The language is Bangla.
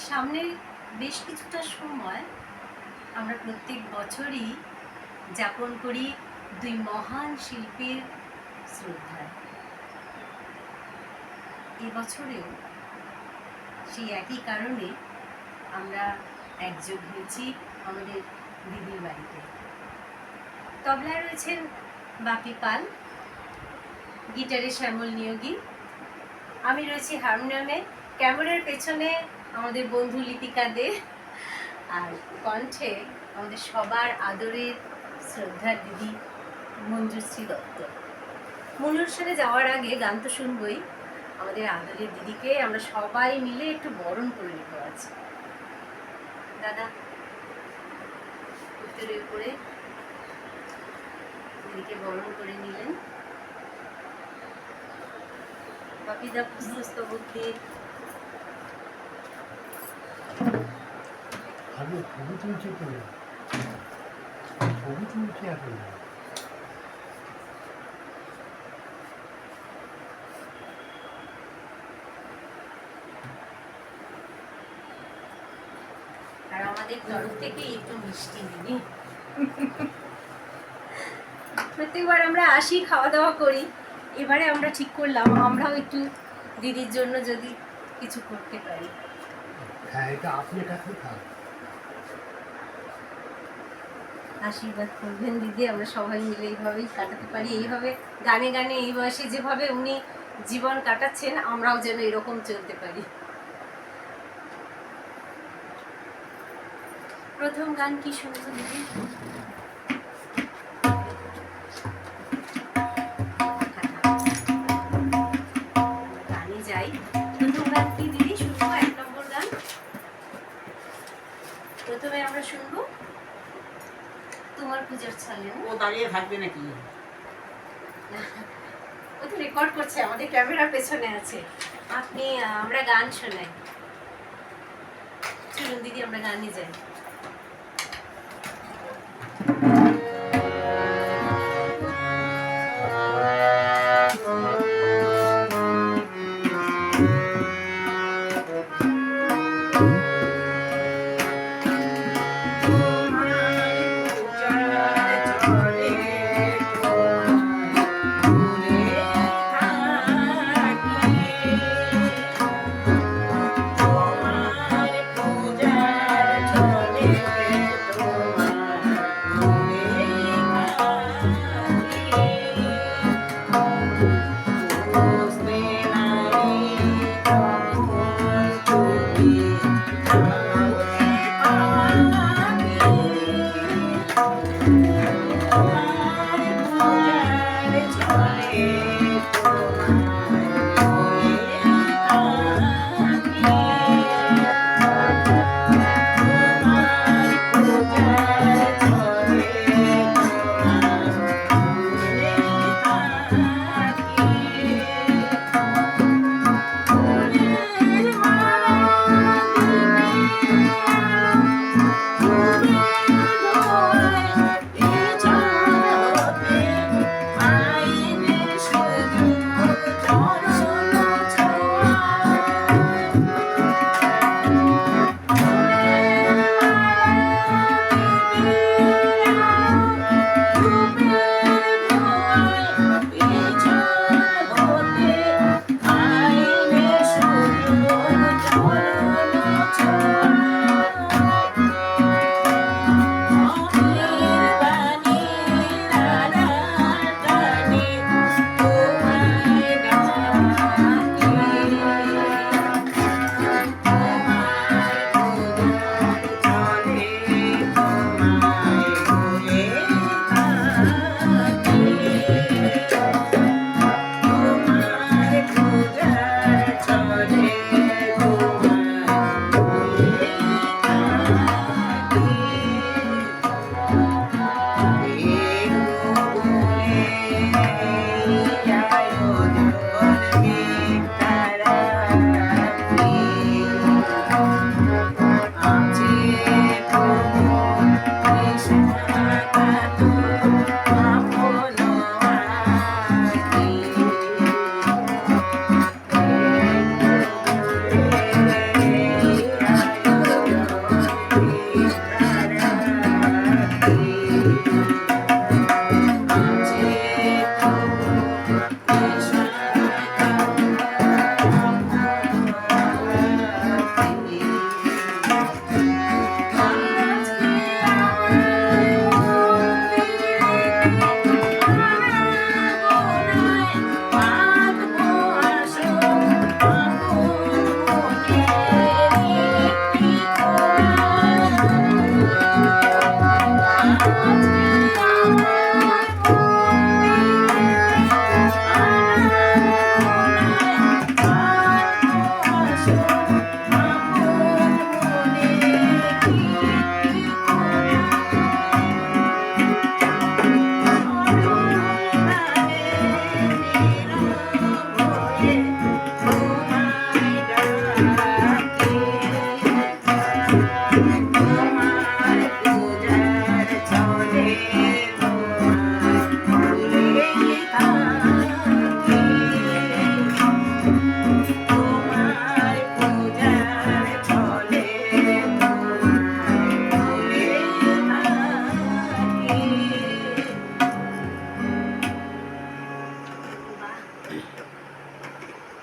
সামনে বেশ কিছুটা সময় আমরা প্রত্যেক বছরই যাপন করি দুই মহান শিল্পীর শ্রদ্ধায়। এবছরেও সেই একই কারণে আমরা একযোগ হয়েছি আমাদের দিদির বাড়িতে। তবলায় রয়েছেন বাপি পাল, গিটারে শ্যামল নিয়োগী, আমি রয়েছি হারমোনিয়ামে, ক্যামেরার পেছনে আমাদের বন্ধু লিপিকা দে, আর কণ্ঠে আমাদের সবার আদরের শ্রদ্ধার দিদি মঞ্জুশ্রী দত্ত। মূল অনুষ্ঠানে যাওয়ার আগে গান তো শুনবই, আমাদের আদরের দিদিকে আমরা সবাই মিলে একটু বরণ করে নিতে আছি। দাদা উত্তরের উপরে দিদিকে বরণ করে নিলেন। বাপিদা পুস্তস্ত বুদ্ধি আমি ছবি তুলছি তো, ছবি তুলছি এখন। আর আমাদের তরফ থেকে একটু মিষ্টি দিবি। প্রত্যেকবার আমরা আসি, খাওয়া দাওয়া করি, এবারে আমরা ঠিক করলাম আমরাও একটু দিদির জন্য যদি কিছু করতে পারি। হ্যাঁ, এটা আপনার কাছে থাক। আশীর্বাদ করবেন দিদি, আমরা সবাই মিলে এইভাবেই কাটাতে পারি। এইভাবে গানে গানে এই বয়সে যেভাবে উনি জীবন কাটাচ্ছেন, আমরাও যেন এরকম চলতে পারি। প্রথম গান কি শুনবো দিদি? গানে যাই। প্রথম গান কি দিদি শুনবো? 1 নম্বর গান প্রথমে আমরা শুনবো তোমার পূজার ছলে। ও দাঁড়িয়ে থাকবে নাকি? ও তো রেকর্ড করছে, আমাদের ক্যামেরার পেছনে আছে। আপনি আমরা গান শোনাই। চলুন দিদি আমরা গানে যাই। বাবা।